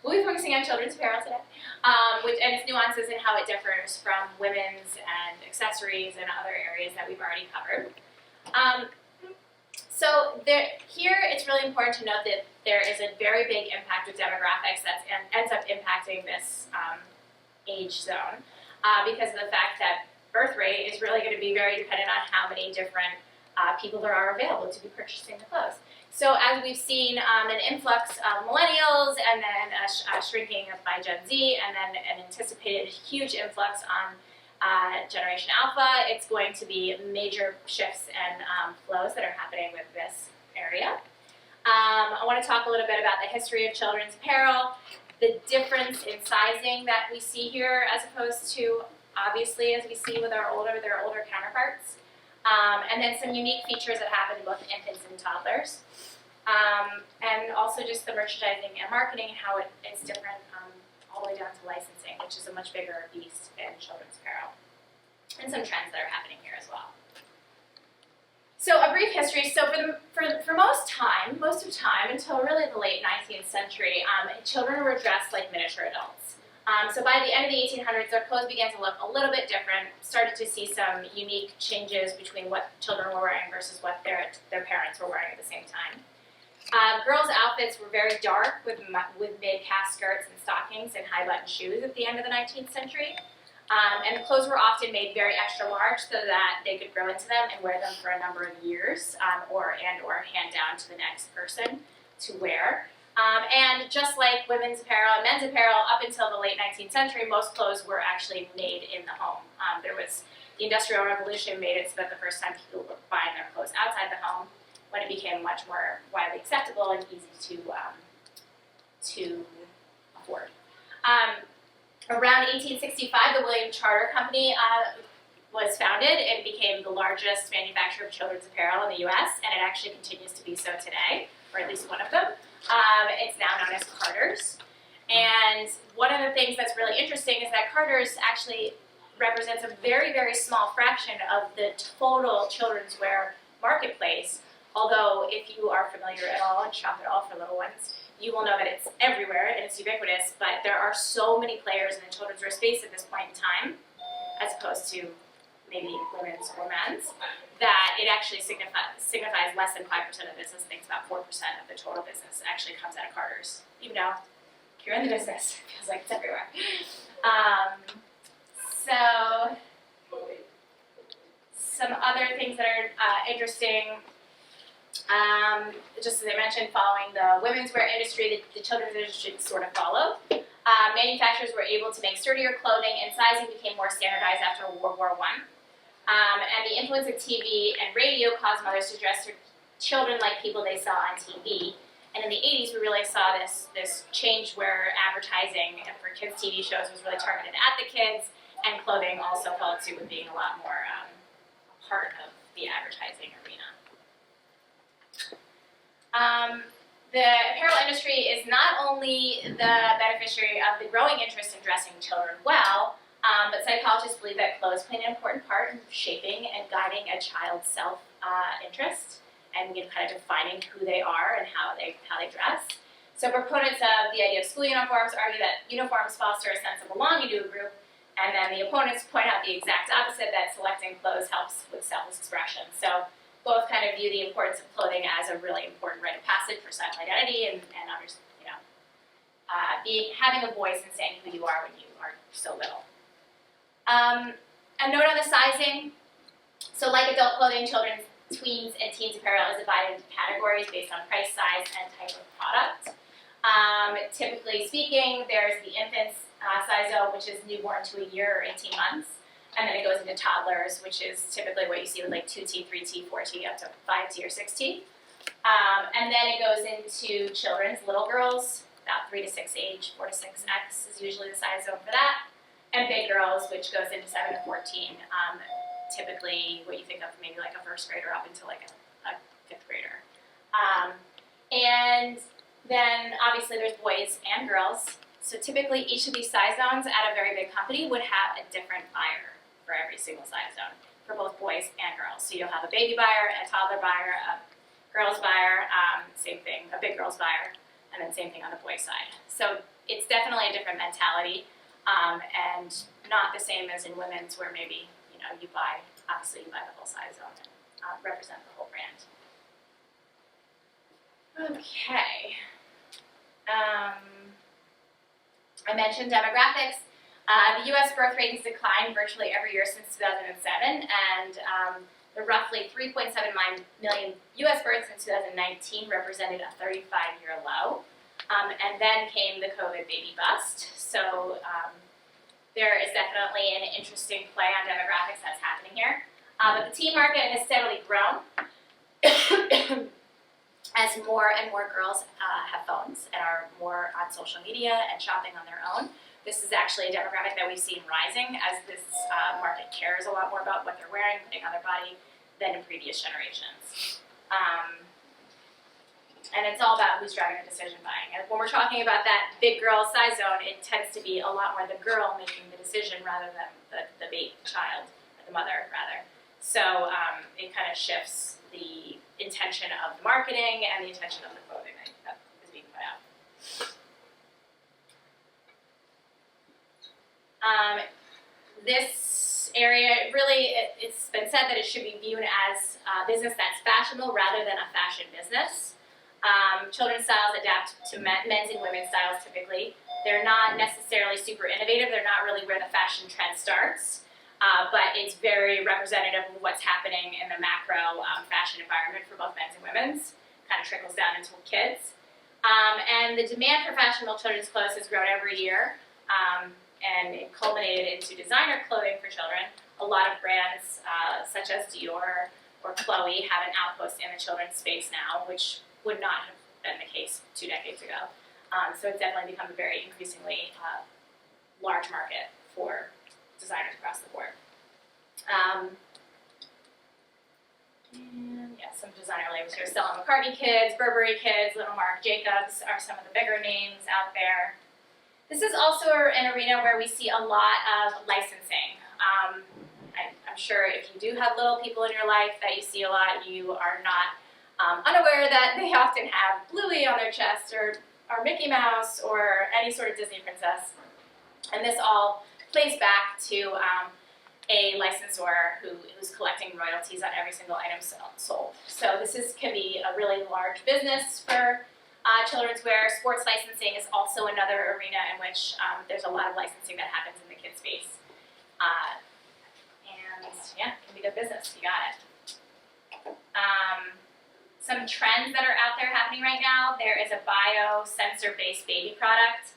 we'll be focusing on children's apparel today, and its nuances and how it differs from women's and accessories and other areas that we've already covered. Here it's really important to note that there is a very big impact with demographics that ends up impacting this age zone because of the fact that birth rate is really going to be very dependent on how many different people there are available to be purchasing the clothes. So as we've seen an influx of millennials and then a shrinking by Gen Z and then an anticipated huge influx on Generation Alpha, it's going to be major shifts and flows that are happening with this area. I want to talk a little bit about the history of children's apparel, the difference in sizing that we see here as opposed to, obviously, as we see with their older counterparts, and then some unique features that happen to both infants and toddlers, and also just the merchandising and marketing, how it's different all the way down to licensing, which is a much bigger beast in children's apparel, and some trends that are happening here as well. So a brief history. So for most of the time until really the late 19th century, children were dressed like miniature adults. So by the end of the 1800s, their clothes began to look a little bit different. Started to see some unique changes between what children were wearing versus what their parents were wearing at the same time. Girls' outfits were very dark with mid-calf skirts and stockings and high-button shoes at the end of the 19th century. And the clothes were often made very extra large so that they could grow into them and wear them for a number of years or hand down to the next person to wear. And just like women's apparel and men's apparel, up until the late 19th century, most clothes were actually made in the home. The Industrial Revolution made it so that the first time people were buying their clothes outside the home, when it became much more widely acceptable and easy to afford. Around 1865, the William Charter Company was founded. It became the largest manufacturer of children's apparel in the U.S., and it actually continues to be so today, or at least one of them. It's now known as Carter's. And one of the things that's really interesting is that Carter's actually represents a very, very small fraction of the total children's wear marketplace. Although, if you are familiar at all and shop at all for little ones, you will know that it's everywhere and it's ubiquitous, but there are so many players in the children's wear space at this point in time, as opposed to maybe women's or men's, that it actually signifies less than 5% of business. I think it's about 4% of the total business actually comes out of Carter's, even though if you're in the business, it feels like it's everywhere. So, some other things that are interesting. Just as I mentioned, following the women's wear industry, the children's industry sort of followed. Manufacturers were able to make sturdier clothing, and sizing became more standardized after World War I. And the influence of TV and radio caused mothers to dress their children like people they saw on TV. And in the 80s, we really saw this change where advertising for kids' TV shows was really targeted at the kids, and clothing also followed suit with being a lot more part of the advertising arena. The apparel industry is not only the beneficiary of the growing interest in dressing children well, but psychologists believe that clothes play an important part in shaping and guiding a child's self-interest and kind of defining who they are and how they dress. So proponents of the idea of school uniforms argue that uniforms foster a sense of belonging to a group, and then the opponents point out the exact opposite, that selecting clothes helps with self-expression. So both kind of view the importance of clothing as a really important rite of passage for self-identity and others, having a voice and saying who you are when you are so little. A note on the sizing. So like adult clothing, children's, tweens, and teens apparel is divided into categories based on price, size, and type of product. Typically speaking, there's the infant's size zone, which is newborn to a year or 18 months. And then it goes into toddlers, which is typically what you see with like 2T, 3T, 4T, up to 5T or 6T. And then it goes into children's, little girls, about 3 to 6 age, 4 to 6X is usually the size zone for that. And big girls, which goes into 7 to 14, typically what you think of maybe like a first grader up until like a fifth grader. And then obviously there's boys and girls. So typically each of these size zones at a very big company would have a different buyer for every single size zone for both boys and girls. So you'll have a baby buyer, a toddler buyer, a girls buyer, same thing, a big girls buyer, and then same thing on the boy side. So it's definitely a different mentality, and not the same as in women's, where maybe you buy the whole size zone and represent the whole brand. Okay. I mentioned demographics. The U.S. birth rate has declined virtually every year since 2007, and the roughly 3.79 million U.S. births in 2019 represented a 35-year low. And then came the COVID baby bust. So there is definitely an interesting play on demographics that's happening here. But the teen market has steadily grown as more and more girls have phones and are more on social media and shopping on their own. This is actually a demographic that we've seen rising as this market cares a lot more about what they're wearing, putting on their body than in previous generations. And it's all about who's driving the decision buying. And when we're talking about that big girl size zone, it tends to be a lot more the girl making the decision rather than the baby, the child, or the mother, rather. So it kind of shifts the intention of the marketing and the intention of the clothing that is being put out. This area, really, it's been said that it should be viewed as a business that's fashionable rather than a fashion business. Children's styles adapt to men's and women's styles typically. They're not necessarily super innovative. They're not really where the fashion trend starts, but it's very representative of what's happening in the macro fashion environment for both men's and women's. Kind of trickles down into kids. And the demand for fashionable children's clothes has grown every year, and it culminated into designer clothing for children. A lot of brands, such as Dior or Chloe, have an outpost in the children's space now, which would not have been the case 2 decades ago. So it's definitely become a very increasingly large market for designers across the board. And yeah, some designer labels here. Stella McCartney Kids, Burberry Kids, Little Marc Jacobs are some of the bigger names out there. This is also an arena where we see a lot of licensing. I'm sure if you do have little people in your life that you see a lot, you are not unaware that they often have Bluey on their chest or Mickey Mouse or any sort of Disney princess. And this all plays back to a licensor who's collecting royalties on every single item sold. So this can be a really large business for children's wear. Sports licensing is also another arena in which there's a lot of licensing that happens in the kids' space. And yeah, it can be good business. You got it. Some trends that are out there happening right now. There is a biosensor-based baby product.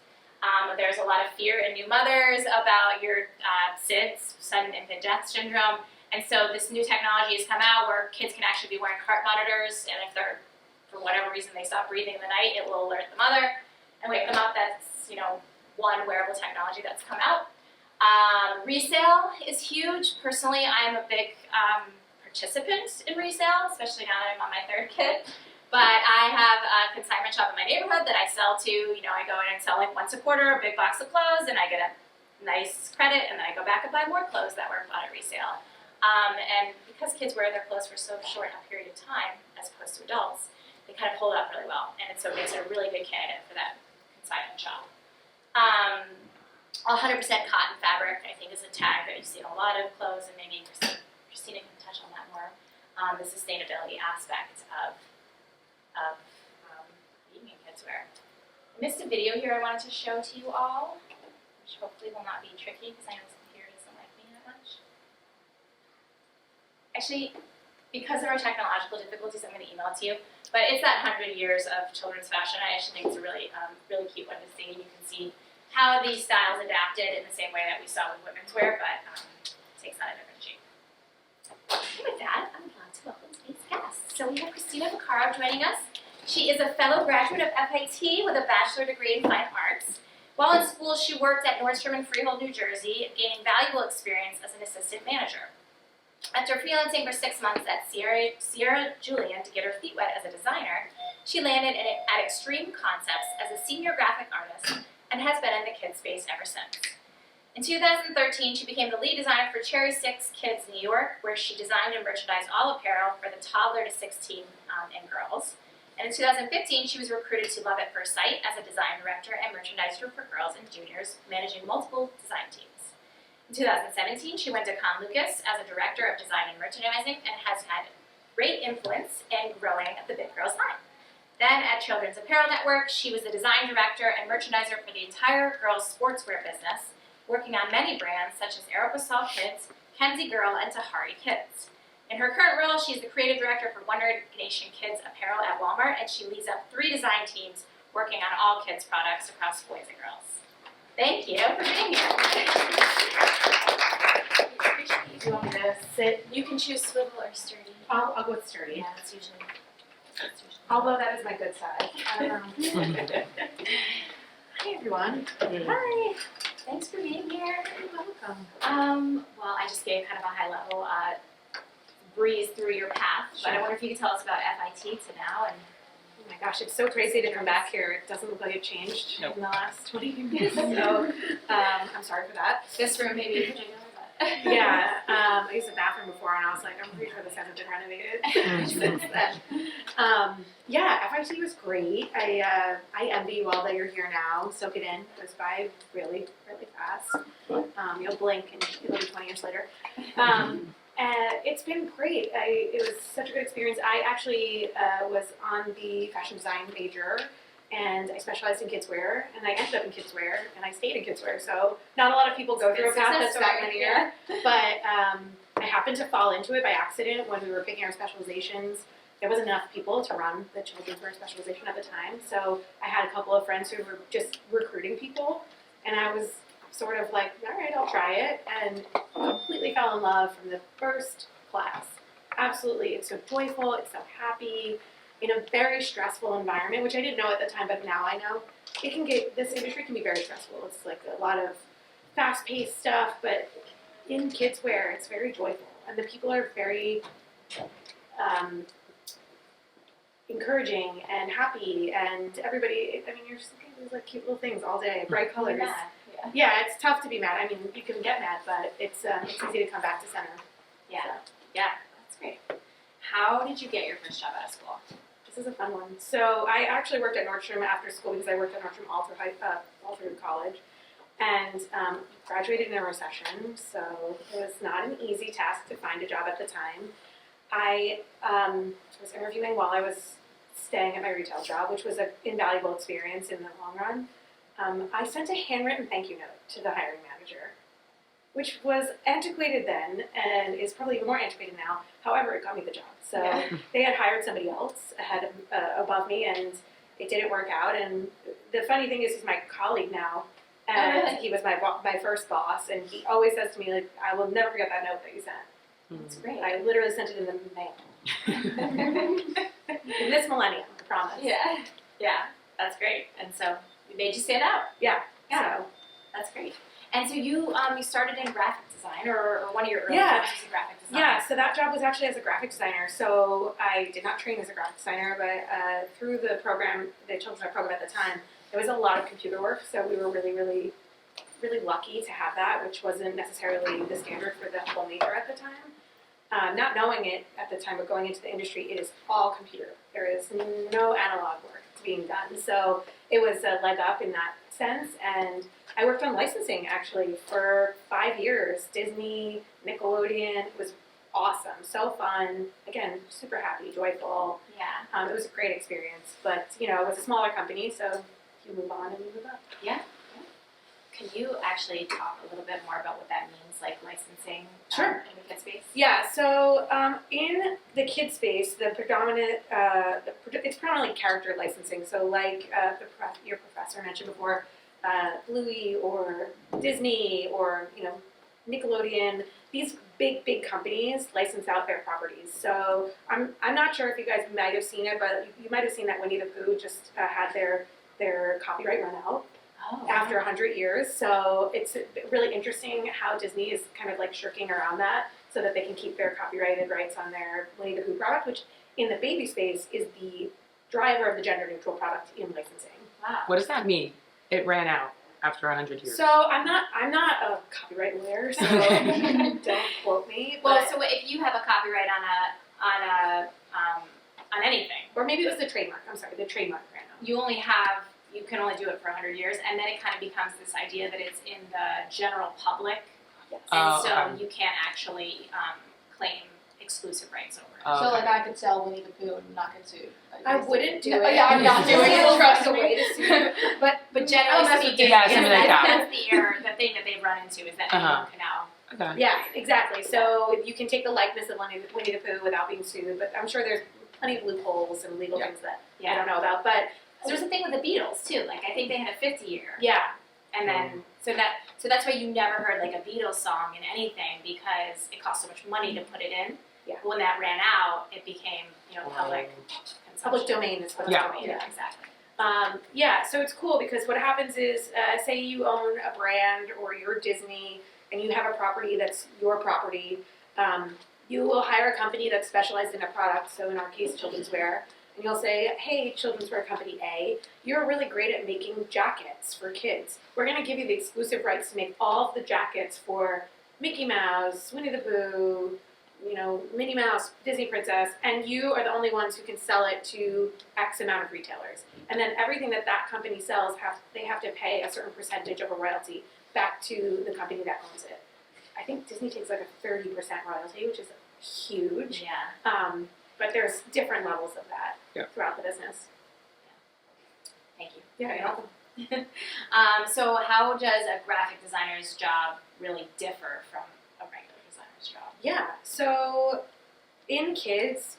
There's a lot of fear in new mothers about your SIDS, sudden infant death syndrome. And so this new technology has come out where kids can actually be wearing heart monitors, and if they're, for whatever reason, they stop breathing in the night, it will alert the mother and wake them up. That's one wearable technology that's come out. Resale is huge. Personally, I'm a big participant in resale, especially now that I'm on my 3rd kid. But I have a consignment shop in my neighborhood that I sell to. I go in and sell like once a quarter a big box of clothes, and I get a nice credit, and then I go back and buy more clothes that were bought at resale. And because kids wear their clothes for so short a period of time, as opposed to adults, they kind of hold up really well, and so it makes it a really good candidate for that consignment shop. 100% cotton fabric, I think, is a tag that you see in a lot of clothes, and maybe Christina can touch on that more. The sustainability aspect of being in kids wear. I missed a video here I wanted to show to you all, which hopefully will not be tricky because I know this computer doesn't like me that much. Actually, because of our technological difficulties, I'm going to email it to you. But it's that 100 years of children's fashion. I actually think it's a really, really cute one to see. You can see how these styles adapted in the same way that we saw with women's wear, but it takes on a different shape. And with that, I'm glad to welcome today's guest. So we have Christina Vaccaro joining us. She is a fellow graduate of FIT with a bachelor degree in fine arts. While in school, she worked at Nordstrom in Freehold, New Jersey, gaining valuable experience as an assistant manager. After freelancing for 6 months at Sierra Julian to get her feet wet as a designer, she landed at Extreme Concepts as a senior graphic artist and has been in the kids space ever since. In 2013, she became the lead designer for Cherry 6 Kids New York, where she designed and merchandised all apparel for the toddler to 16 and girls. And in 2015, she was recruited to Love at First Sight as a design director and merchandiser for girls and juniors, managing multiple design teams. In 2017, she went to Con Lucas as a director of design and merchandising and has had great influence in growing the Big Girls line. Then at Children's Apparel Network, she was the design director and merchandiser for the entire girls' sportswear business, working on many brands such as Aeropostale Kids, Kenzie Girl, and Tahari Kids. In her current role, she's the creative director for Wonder Nation Kids Apparel at Walmart, and she leads up 3 design teams working on all kids' products across boys and girls. Thank you for being here. Do you want me to sit? You can choose swivel or sturdy. I'll go with sturdy. Yeah, that's usually. Although that is my good side. Hi everyone. Hi. Thanks for being here. You're welcome. Well, I just gave kind of a high-level breeze through your path, but I wonder if you could tell us about FIT to now. And Oh my gosh, it's so crazy to come back here. It doesn't look like it changed Nope. in the last 20 years. So I'm sorry for that. this room maybe in particular, but Yeah, I used the bathroom before and I was like, I'm pretty sure this hasn't been renovated since then. Yeah, FIT was great. I envy you all that you're here now. Soak it in. It goes by really, really fast. You'll blink and it'll be 20 years later. It's been great. It was such a good experience. I actually was on the fashion design major, and I specialized in kidswear, and I ended up in kidswear, and I stayed in kidswear. So not a lot of people go through a path that's that linear, but I happened to fall into it by accident when we were picking our specializations. There wasn't enough people to run the children's wear specialization at the time, so I had a couple of friends who were just recruiting people, and I was sort of like, all right, I'll try it, and completely fell in love from the first class. Absolutely, it's so joyful, it's so happy, in a very stressful environment, which I didn't know at the time, but now I know. This industry can be very stressful. It's like a lot of fast-paced stuff, but in kidswear, it's very joyful, and the people are very encouraging and happy, and everybody, I mean, you're just looking at these like cute little things all day, bright colors. Yeah, it's tough to be mad. I mean, you can get mad, but it's easy to come back to center. yeah, yeah, that's great. How did you get your first job out of school? This is a fun one. So I actually worked at Nordstrom after school because I worked at Nordstrom all through college, and graduated in a recession. So it was not an easy task to find a job at the time. I was interviewing while I was staying at my retail job, which was an invaluable experience in the long run. I sent a handwritten thank you note to the hiring manager, which was antiquated then and is probably even more antiquated now. However, it got me the job. So they had hired somebody else above me, and it didn't work out. And the funny thing is, he's my colleague now, and he was my first boss, and he always says to me, like, I will never forget that note that you sent. That's great. I literally sent it in the mail. In this millennium, I promise. Yeah, that's great. And so we made you stand out. Yeah. So that's great. And so you started in graphic design, or one of your early jobs was in graphic design. Yeah, so that job was actually as a graphic designer. So I did not train as a graphic designer, but through the program, the children's program at the time, there was a lot of computer work. So we were really, really, really lucky to have that, which wasn't necessarily the standard for the whole major at the time. Not knowing it at the time, but going into the industry, it is all computer. There is no analog work being done. So it was a leg up in that sense. And I worked on licensing actually for 5 years. Disney, Nickelodeon. It was awesome, so fun. Again, super happy, joyful. Yeah. It was a great experience. But it was a smaller company, so you move on and you move up. Yeah. Can you actually talk a little bit more about what that means, like licensing Sure. in the kid space? Yeah, so in the kid space, the predominant, it's predominantly character licensing. So like your professor mentioned before, Bluey or Disney or Nickelodeon, these big companies license out their properties. So I'm not sure if you guys might have seen it, but you might have seen that Winnie the Pooh just had their copyright run out. After 100 years. So it's really interesting how Disney is kind of like shirking around that so that they can keep their copyrighted rights on their Winnie the Pooh product, which in the baby space is the driver of the gender neutral product in licensing. Wow. What does that mean? It ran out after 100 years. So I'm not a copyright lawyer, so don't quote me. Well, But so if you have a copyright on a on anything. Or maybe it was the trademark. I'm sorry, the trademark ran out. You can only do it for 100 years, and then it kind of becomes this idea that it's in the general public, Yes. and so okay. you can't actually claim exclusive rights over it. Oh. So like I could sell Winnie the Pooh and not get sued. I wouldn't do No, it. yeah, I'm not doing it. Don't trust Trust a me. way to sue. But generally Unless speaking, Yeah, something like that. that's the error, the thing that they've run into is that anyone can now. Okay. Yeah, exactly. So you can take the likeness of Winnie the Pooh without being sued, but I'm sure there's plenty of loopholes and legal Yeah. things that I Yeah. don't know about. But So there's a thing with the Beatles too. Like I think they had a 50-year, yeah, and then so that's why you never heard like a Beatles song in anything because it cost so much money to put it in. Yeah. When that ran out, it became public consumption. public domain is what it's Yeah. called. Yeah, exactly. Yeah, so it's cool because what happens is, say you own a brand or you're Disney and you have a property that's your property, you will hire a company that's specialized in a product, so in our case, children's wear, and you'll say, hey, children's wear company A, you're really great at making jackets for kids. We're going to give you the exclusive rights to make all of the jackets for Mickey Mouse, Winnie the Pooh, Minnie Mouse, Disney Princess, and you are the only ones who can sell it to X amount of retailers. And then everything that company sells, they have to pay a certain percentage of a royalty back to the company that owns it. I think Disney takes like a 30% royalty, which is huge. Yeah. But there's different levels of that throughout the business. Thank you. Yeah, you're welcome. So how does a graphic designer's job really differ from a regular designer's job? Yeah, so in kids,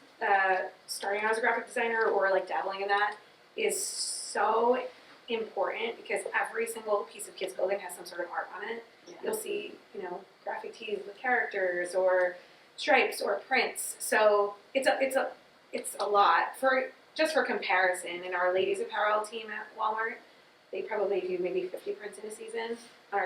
starting out as a graphic designer or like dabbling in that is so important because every single piece of kids clothing has some sort of art on it. Yeah. You'll see, graphic tees with characters or stripes or prints. So it's a lot. For comparison, in our ladies apparel team at Walmart, they probably do maybe 50 prints in a season. On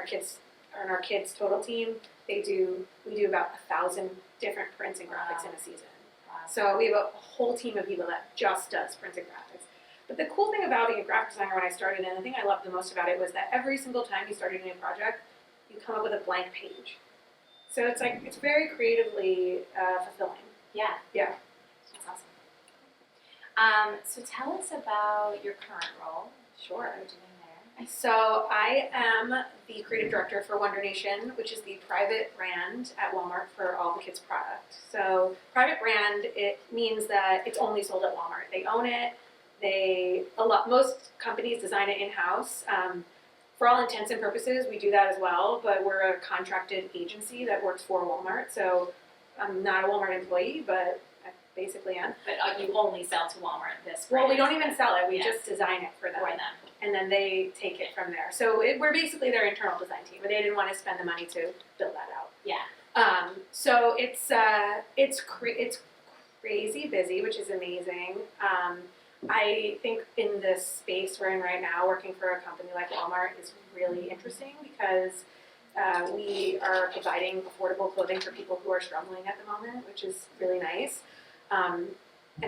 our kids total team, we do about 1,000 different prints and graphics in a season. Wow. So we have a whole team of people that just does prints and graphics. But the cool thing about being a graphic designer when I started, and the thing I loved the most about it was that every single time you started a new project, you come up with a blank page. So it's very creatively fulfilling. Yeah. Yeah. That's awesome. So tell us about your current role. Sure. What you're doing there. So I am the creative director for Wonder Nation, which is the private brand at Walmart for all the kids' product. So private brand, it means that it's only sold at Walmart. They own it. Most companies design it in-house. For all intents and purposes, we do that as well, but we're a contracted agency that works for Walmart. So I'm not a Walmart employee, but I basically am. But you only sell to Walmart this Well, we brand. don't even sell it. We Yeah. just design it for them. For them. And then they take it from there. So we're basically their internal design team, but they didn't want to spend the money to build that out. Yeah. So it's crazy busy, which is amazing. I think in this space we're in right now, working for a company like Walmart is really interesting because we are providing affordable clothing for people who are struggling at the moment, which is really nice. And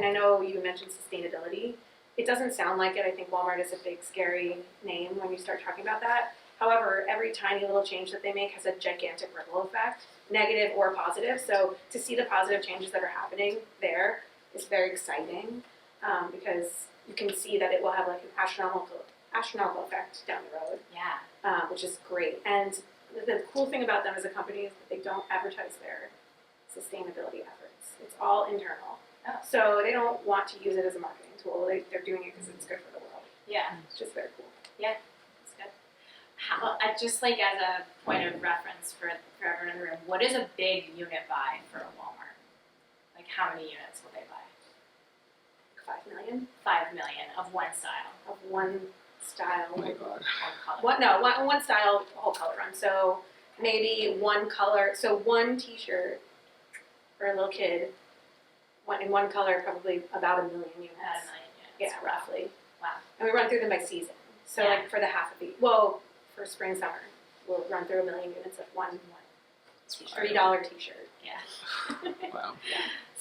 I know you mentioned sustainability. It doesn't sound like it. I think Walmart is a big, scary name when you start talking about that. However, every tiny little change that they make has a gigantic ripple effect, negative or positive. So to see the positive changes that are happening there is very exciting because you can see that it will have like an astronomical effect down the road, Yeah. which is great. And the cool thing about them as a company is that they don't advertise their sustainability efforts. It's all internal. Oh. So they don't want to use it as a marketing tool. They're doing it because it's good for the world. Yeah. It's just very cool. That's good. Just like as a point of reference for everyone in the room, what is a big unit buy for a Walmart? Like how many units will they buy? 5 million 5 million of one style, of one style. Oh my god. one color. One style, whole color run. So maybe one color. So one T-shirt for a little kid. In one color, probably about 1 million units. About 1 million units. Yeah, roughly. Wow. And we run through them by season. So Yeah. like for the half of the for spring summer, we'll run through 1 million units of one $3 T-shirt. Yeah. Wow.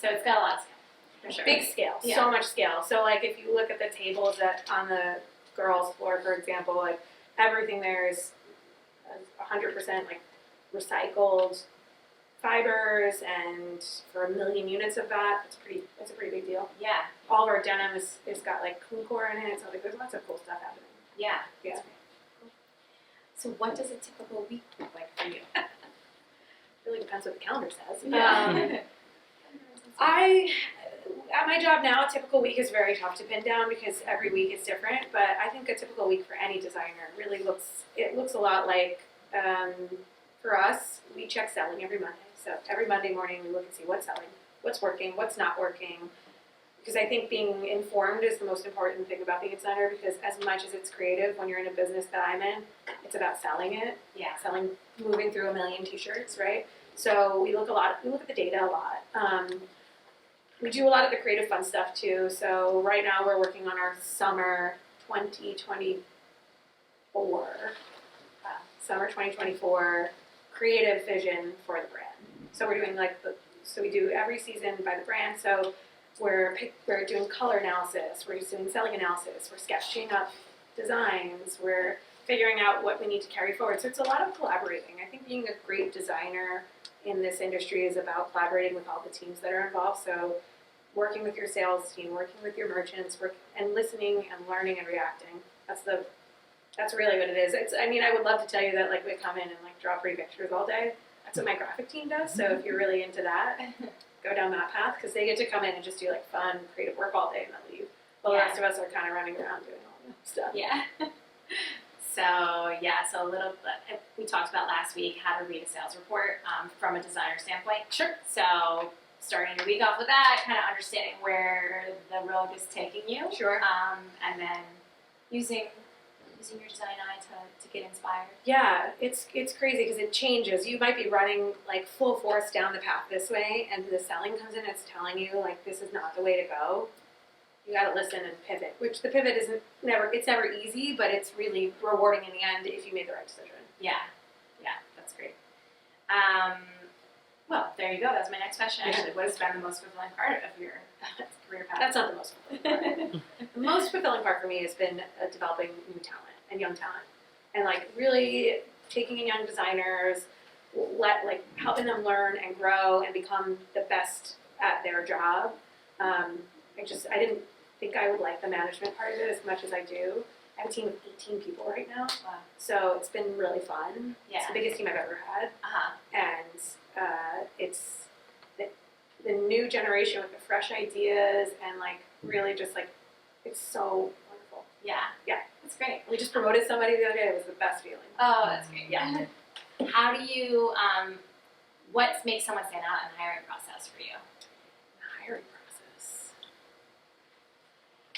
So it's got a lot of scale, for sure. Big scale, Yeah. so much scale. So like if you look at the tables on the girls' floor, for example, like everything there is 100% like recycled, fibers, and for 1 million units of that, it's a pretty big deal. Yeah. All of our denim is got like clean core in it, so like there's lots of cool stuff happening. Yeah. Yeah. So what does a typical week look like for you? Really depends what the calendar says. Yeah. At my job now, a typical week is very tough to pin down because every week is different. But I think a typical week for any designer really looks a lot like, for us, we check selling every Monday. So every Monday morning we look and see what's selling, what's working, what's not working. Because I think being informed is the most important thing about being a designer, because as much as it's creative, when you're in a business that I'm in, it's about selling it. Yeah. Moving through 1 million t-shirts, right? So we look at the data a lot. We do a lot of the creative fun stuff too. So right now we're working on our summer 2024 creative vision for the brand. So we're doing so we do every season by the brand. So we're doing color analysis, we're doing selling analysis, we're sketching up designs, we're figuring out what we need to carry forward. So it's a lot of collaborating. I think being a great designer in this industry is about collaborating with all the teams that are involved. So working with your sales team, working with your merchants, and listening and learning and reacting. That's really what it is. I would love to tell you that we come in and draw pretty pictures all day. That's what my graphic team does. So if you're really into that, go down that path, because they get to come in and just do fun, creative work all day and then leave. While the rest of us are kind of running around doing all that stuff. Yeah. So a little bit, we talked about last week how to read a sales report from a designer standpoint. Sure. So starting your week off with that, kind of understanding where the road is taking you. Sure. And then using your design eye to get inspired. Yeah, it's crazy because it changes. You might be running full force down the path this way, and the selling comes in and it's telling you this is not the way to go. You got to listen and pivot, which the pivot never easy, but it's really rewarding in the end if you made the right decision. Yeah, that's great. Well, there you go. That's my next question. Actually, what has been the most fulfilling part of your career path? That's not the most fulfilling part. The most fulfilling part for me has been developing new talent and young talent, and really taking in young designers, helping them learn and grow and become the best at their job. I didn't think I would like the management part of it as much as I do. I have a team of 18 people right now, Wow. so it's been really fun. Yeah. It's the biggest team I've ever had, Uh-huh. and it's the new generation with the fresh ideas and really just it's so wonderful. Yeah. Yeah. That's great. We just promoted somebody the other day. It was the best feeling. Oh, that's great. Yeah. How do you, what makes someone stand out in the hiring process for you? Hiring process.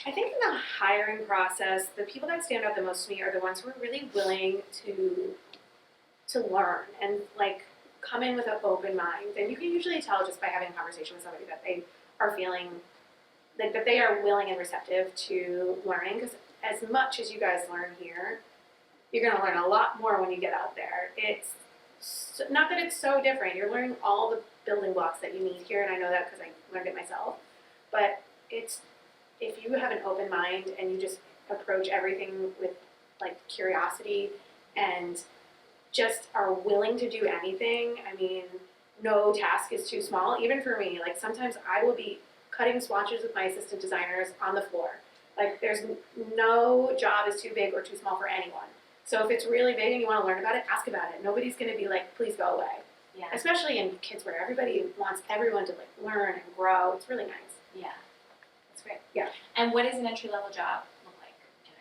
I think in the hiring process, the people that stand out the most to me are the ones who are really willing to learn and come in with an open mind. And you can usually tell just by having a conversation with somebody that they are feeling that they are willing and receptive to learning. Because as much as you guys learn here, you're going to learn a lot more when you get out there. It's not that it's so different. You're learning all the building blocks that you need here, and I know that because I learned it myself. But if you have an open mind and you just approach everything with curiosity and just are willing to do anything, no task is too small. Even for me, sometimes I will be cutting swatches with my assistant designers on the floor. There's no job is too big or too small for anyone. So if it's really big and you want to learn about it, ask about it. Nobody's going to be please go away. Yeah. Especially in kids where everybody wants everyone to learn and grow. It's really nice. Yeah. That's great. Yeah. And what does an entry-level job look like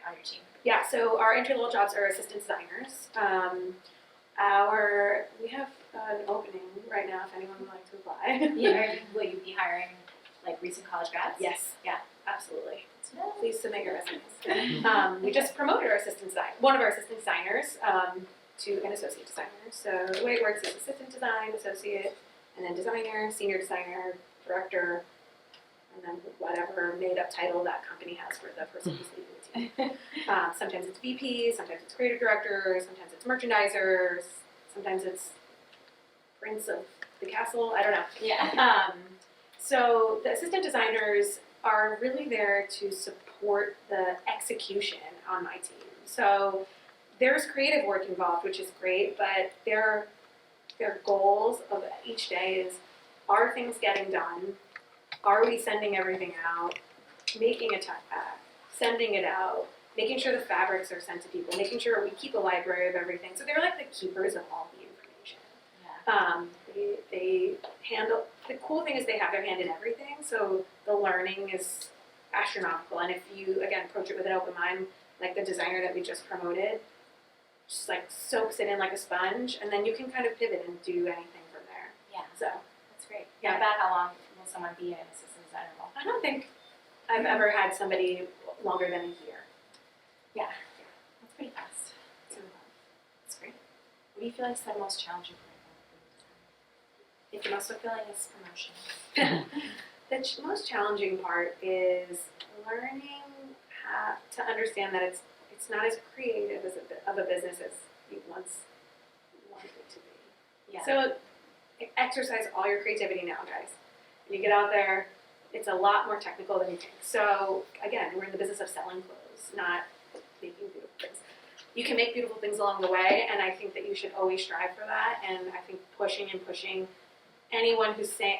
on your team? Yeah, so our entry-level jobs are assistant designers. We have an opening right now if anyone would like to apply. Yeah. Will you be hiring recent college grads? Yes. Yeah. Absolutely. Please submit your resumes. We just promoted one of our assistant designers to an associate designer. So the way it works is assistant design, associate, and then designer, senior designer, director, and then whatever made-up title that company has for the person who's leading the team. Sometimes it's VP, sometimes it's creative director, sometimes it's merchandisers, sometimes it's prince of the castle. I don't know. Yeah. So the assistant designers are really there to support the execution on my team. So there's creative work involved, which is great, but they're their goals of each day is, are things getting done? Are we sending everything out? Making a tech pack, sending it out, making sure the fabrics are sent to people, making sure we keep a library of everything. So they're like the keepers of all the information. They handle, the cool thing is they have their hand in everything, so the learning is astronomical. And if you, again, approach it with an open mind, like the designer that we just promoted, just like soaks it in like a sponge, and then you can kind of pivot and do anything from there. Yeah, So that's great. Yeah. About how long will someone be an assistant designer role? I don't think I've ever had somebody longer than a year. Yeah, that's pretty fast. That's great. What do you feel like is the most challenging part about being a designer? If the most fulfilling is promotion. The most challenging part is learning how to understand that it's not as creative as of a business as you once wanted it to be. Yeah. So exercise all your creativity now, guys. When you get out there, it's a lot more technical than you think. So again, we're in the business of selling clothes, not making beautiful things. You can make beautiful things along the way, and I think that you should always strive for that. And I think pushing anyone who's saying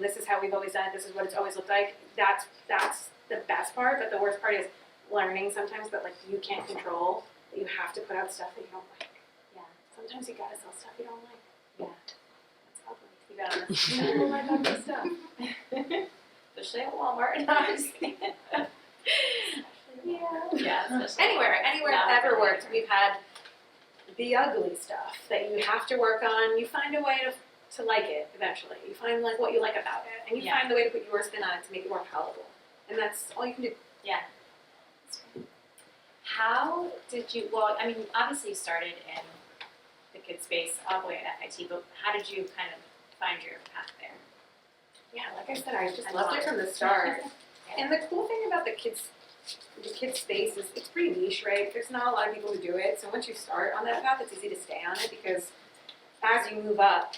this is how we've always done it, this is what it's always looked like, that's the best part. But the worst part is learning sometimes that like you can't control, that you have to put out stuff that you don't like. Yeah. Sometimes you gotta sell stuff you don't like. Yeah. That's ugly. You gotta don't like ugly stuff. Especially at Walmart. No, I'm just kidding. Yeah, especially Anywhere Yeah, I've ever okay. worked, we've had the ugly stuff that you have to work on. You find a way to like it eventually. You find like what you like about it, and you Yeah. find the way to put your spin on it to make it more palatable. And that's all you can do. Yeah. That's great. How did you, well, I mean, obviously you started in the kid space all the way at FIT, but how did you kind of find your path there? Yeah, like I said, I just I loved love it it. from the start. Yeah. And the cool thing about the kids space is it's pretty niche, right? There's not a lot of people who do it. So once you start on that path, it's easy to stay on it because as you move up,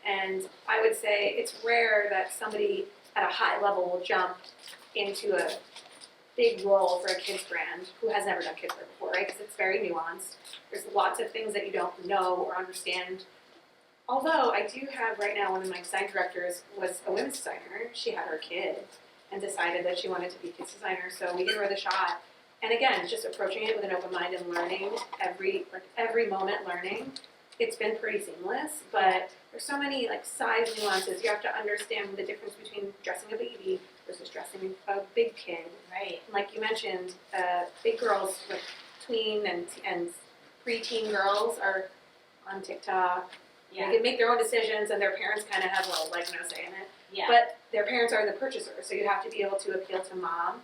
and I would say it's rare that somebody at a high level will jump into a big role for a kids brand who has never done kids wear before, right? Because it's very nuanced. There's lots of things that you don't know or understand. Although I do have right now, one of my design directors was a women's designer. She had her kid and decided that she wanted to be a kids designer, so we gave her the shot. And again, just approaching it with an open mind and learning every moment learning. It's been pretty seamless, but there's so many like size nuances. You have to understand the difference between dressing a baby versus dressing a big kid. Right. And like you mentioned, big girls, like tween and preteen girls are on TikTok. Yeah. They can make their own decisions, and their parents kind of have no say in it. Yeah. But their parents are the purchasers, so you have to be able to appeal to mom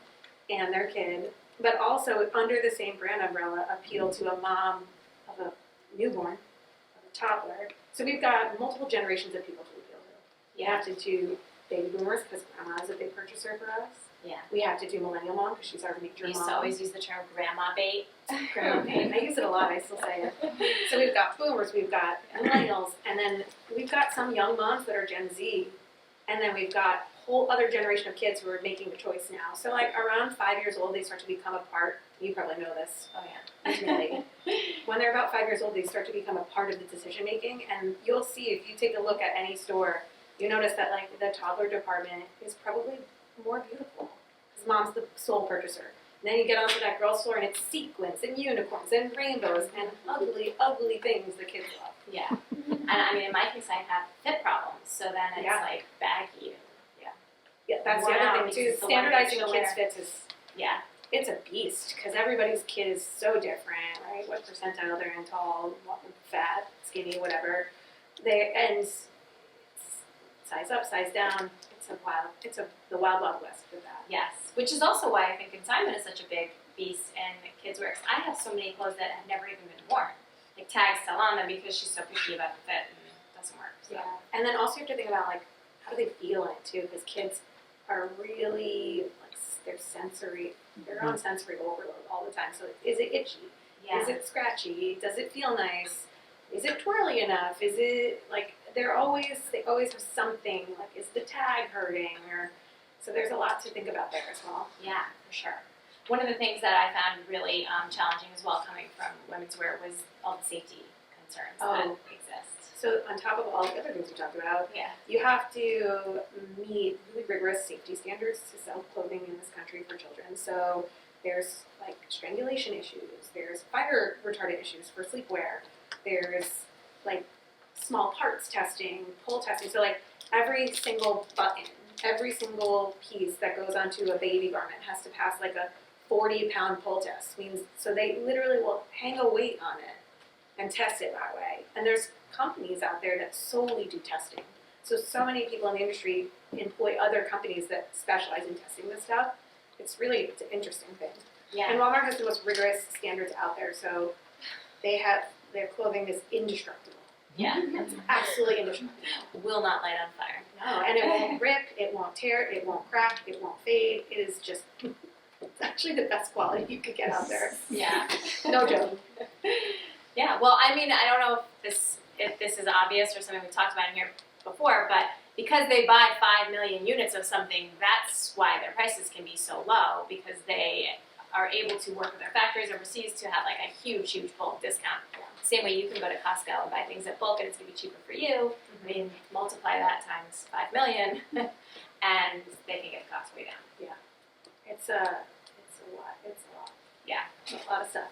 and their kid, but also under the same brand umbrella, appeal to a mom of a newborn, of a toddler. So we've got multiple generations of people to appeal to. You have to do baby boomers because grandma is a big purchaser for us. Yeah. We have to do millennial mom because she's our major We used mom. to always use the term grandma bait. Grandma pain. I use it a lot. I still say it. So we've got boomers, we've got millennials, and then we've got some young moms that are Gen Z, and then we've got a whole other generation of kids who are making the choice now. So like around 5 years old, they start to become a part. You probably know this. Oh yeah. Intimately. When they're about 5 years old, they start to become a part of the decision making, and you'll see if you take a look at any store, you notice that like the toddler department is probably more beautiful because mom's the sole purchaser. And then you get onto that girls' store and it's sequins and unicorns and rainbows and ugly, ugly things the kids love. Yeah. And I mean, in my case, I have fit problems, so then it's Yeah. like baggy. Yeah, that's the Wow, other thing because too. it's the one Standardizing that you kids' wear. fits is Yeah. it's a beast because everybody's kid is so different, right? What percentile they're in, tall, fat, skinny, whatever. And size up, size down. It's the wild west for that. Yes. Which is also why I think consignment is such a big beast in kids' wear. 'Cause I have so many clothes that have never even been worn. Like tags still on them because she's so picky about the fit and it doesn't work. So. Yeah, and then also you have to think about like how do they feel in it too? Because kids are really like they're on sensory overload all the time. So is it itchy? Yeah. Is it scratchy? Does it feel nice? Is it twirly enough? Is it like they always have something like is the tag hurting or so there's a lot to think about there as well. Yeah, for sure. One of the things that I found really challenging as well coming from women's wear was all the safety concerns that exist. So on top of all the other things we talked about, Yeah. you have to meet really rigorous safety standards to sell clothing in this country for children. So there's like strangulation issues, there's fire retardant issues for sleepwear, there's like small parts testing, pull testing. So like every single button, every single piece that goes onto a baby garment has to pass like a 40-pound pull test. Means so they literally will hang a weight on it and test it that way. And there's companies out there that solely do testing. So many people in the industry employ other companies that specialize in testing this stuff. It's an interesting thing. Yeah. And Walmart has the most rigorous standards out there, so their clothing is indestructible. Yeah. It's absolutely indestructible. Will not light on fire. No, and it won't rip, it won't tear, it won't crack, it won't fade. It is just, it's actually the best quality you could get out there. Yeah. No joke. Yeah. Well, I mean, I don't know if this is obvious or something we've talked about in here before, but because they buy 5 million units of something, that's why their prices can be so low, because they are able to work with their factories overseas to have like a huge bulk discount. Same way you can go to Costco and buy things at bulk and it's going to be cheaper for you. I mean, multiply that times 5 million and they can get the cost way down. It's a lot. It's a lot. Yeah. A lot of stuff.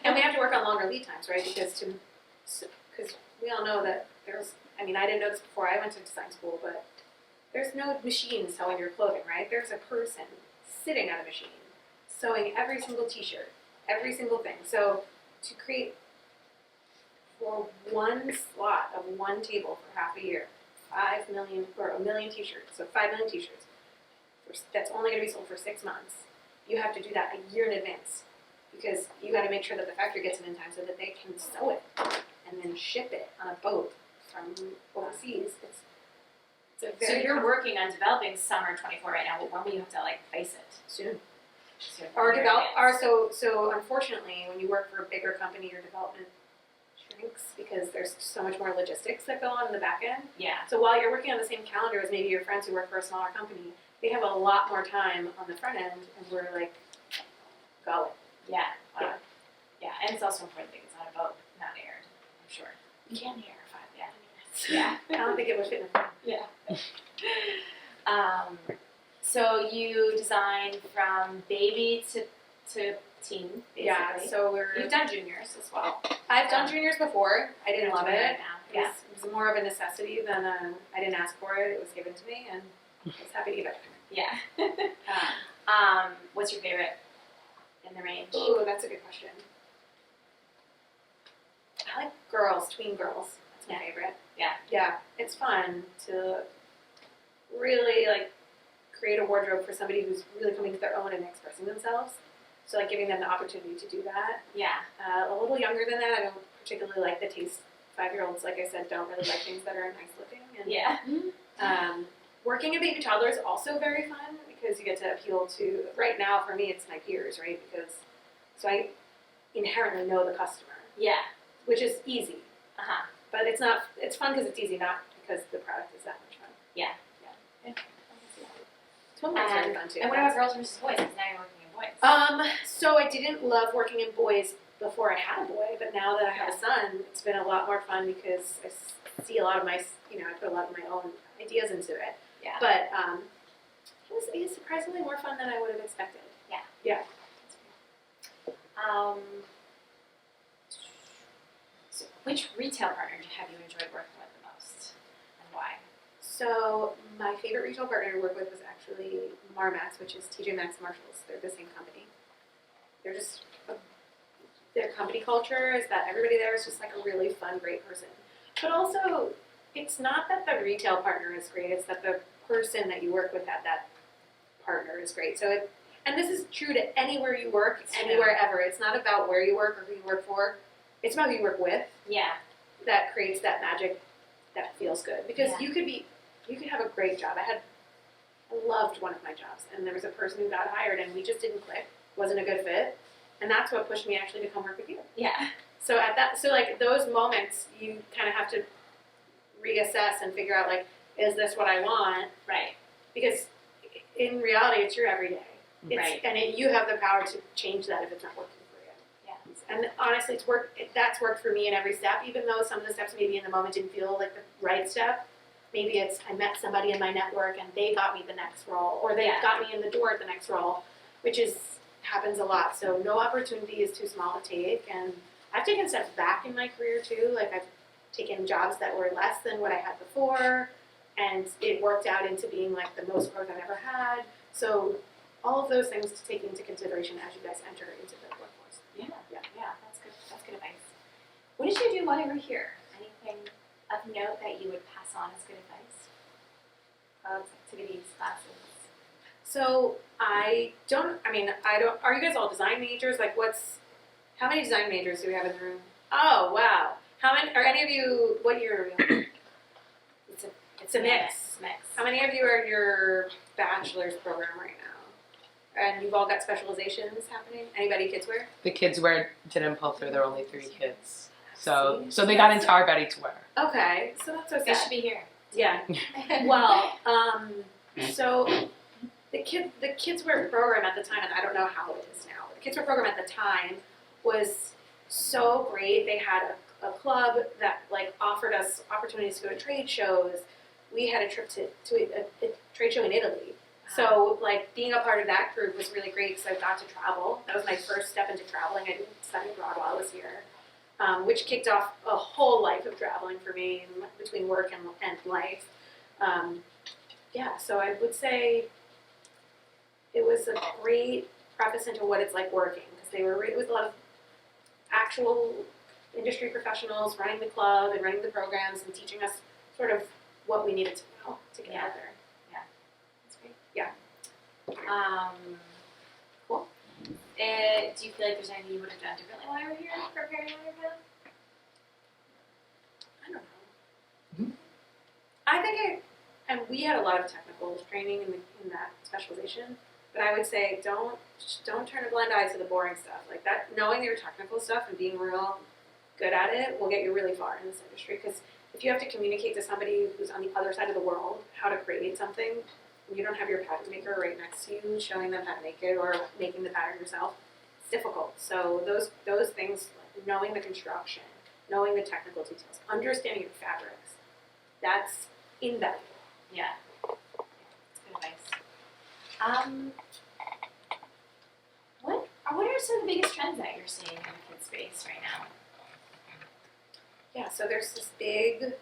And we have to work on longer lead times, right? Because we all know that I didn't know this before I went to design school, but there's no machine sewing your clothing, right? There's a person sitting at a machine sewing every single t-shirt, every single thing. So to create for one slot of one table for half a year, 5 million or a million t-shirts, so 5 million t-shirts, that's only going to be sold for 6 months. You have to do that a year in advance because you got to make sure that the factory gets it in time so that they can sew it and then ship it on a boat from overseas. It's a So very you're working on developing Summer 24 right now. When will you have to like face it? soon. Soon. So unfortunately, when you work for a bigger company, your development shrinks because there's so much more logistics that go on in the back end. Yeah. So while you're working on the same calendar as maybe your friends who work for a smaller company, they have a lot more time on the front end, and we're like, go. Yeah. Yeah. And it's also important that it's on a boat, not aired. I'm sure. You can air 5 minutes. Yeah. I don't think it would fit in a phone. Yeah. So you design from baby to teen, basically. Yeah, so You've done juniors as well. I've done juniors before. I didn't love it. Right now. Yeah. It was more of a necessity than I didn't ask for it. It was given to me, and I was happy to give it. Yeah. What's your favorite in the range? Ooh, that's a good question. I like girls, tween girls. That's my favorite. Yeah. Yeah, it's fun to really like create a wardrobe for somebody who's really coming to their own and expressing themselves. So like giving them the opportunity to do that. Yeah. A little younger than that, I don't particularly like the taste. 5-year-olds, like I said, don't really like things that are nice looking. And, Yeah. Working a baby toddler is also very fun because you get to appeal to, right now for me it's my peers, right? So I inherently know the customer, Yeah. which is easy. Uh-huh. But it's fun because it's easy, not because the product is that much fun. Yeah. Swimwear's very fun too. And what about girls versus boys? Because now you're working in boys. So I didn't love working in boys before I had a boy, but now that I have a son, it's been a lot more fun because I see a lot of I put a lot of my own ideas into it. Yeah. But it was surprisingly more fun than I would have expected. Yeah. Yeah. So which retail partner have you enjoyed working with the most, and why? So my favorite retail partner to work with was actually Marmax, which is TJ Maxx Marshalls. They're the same company. They're just their company culture is that everybody there is just like a really fun, great person. But also, it's not that the retail partner is great; it's that the person that you work with at that partner is great. So and this is true to anywhere you work, anywhere ever. It's not about where you work or who you work for. It's about who you work with. Yeah. That creates that magic that feels good. Because Yeah. you could have a great job. I loved one of my jobs, and there was a person who got hired, and we just didn't click. Wasn't a good fit, and that's what pushed me actually to come work with you. Yeah. So like those moments, you kind of have to reassess and figure out like, is this what I want? Right. Because in reality, it's your everyday. Right. And you have the power to change that if it's not working for you. Yeah. So. And honestly, that's worked for me in every step, even though some of the steps maybe in the moment didn't feel like the right step. Maybe it's I met somebody in my network and they got me the next role, or they Yeah. got me in the door at the next role, which happens a lot. So no opportunity is too small to take. And I've taken steps back in my career too. Like I've taken jobs that were less than what I had before, and it worked out into being like the most growth I've ever had. So all of those things to take into consideration as you guys enter into the workforce. Yeah, Yeah. yeah, that's good. That's good advice. What did you do while you were here? Anything of note that you would pass on as good advice? Clubs, activities, classes. So I don't, are you guys all design majors? Like how many design majors do we have in the room? Oh, wow. How many, are any of you, what year are you? It's a mix. How many of you are in your bachelor's program right now? And you've all got specializations happening? Anybody kids wear? The kids didn't pull through. There were only 3 kids, so they got into our ready to wear. Okay, so that's They okay. should be here. Yeah. Well, so the kids wear program at the time, and I don't know how it is now. The kids wear program at the time was so great. They had a club that like offered us opportunities to go to trade shows. We had a trip to a trade show in Italy. So like being a part of that group was really great because I got to travel. That was my first step into traveling. I didn't study abroad while I was here, which kicked off a whole life of traveling for me between work and life. So I would say it was a great preface into what it's like working because it was a lot of actual industry professionals running the club and running the programs and teaching us sort of what we needed to know to get out there. That's great. Yeah. Cool. Do you feel like there's anything you would have done differently while you were here preparing for your exam? I don't know. I think and we had a lot of technical training in that specialization, but I would say don't turn a blind eye to the boring stuff. Like that, knowing your technical stuff and being real good at it will get you really far in this industry. Because if you have to communicate to somebody who's on the other side of the world how to create something, and you don't have your pattern maker right next to you showing them how to make it or making the pattern yourself, it's difficult. So those things, like knowing the construction, knowing the technical details, understanding your fabrics, that's invaluable. Yeah. That's good advice. What are some of the biggest trends that you're seeing in the kids space right now? Yeah, so there's this big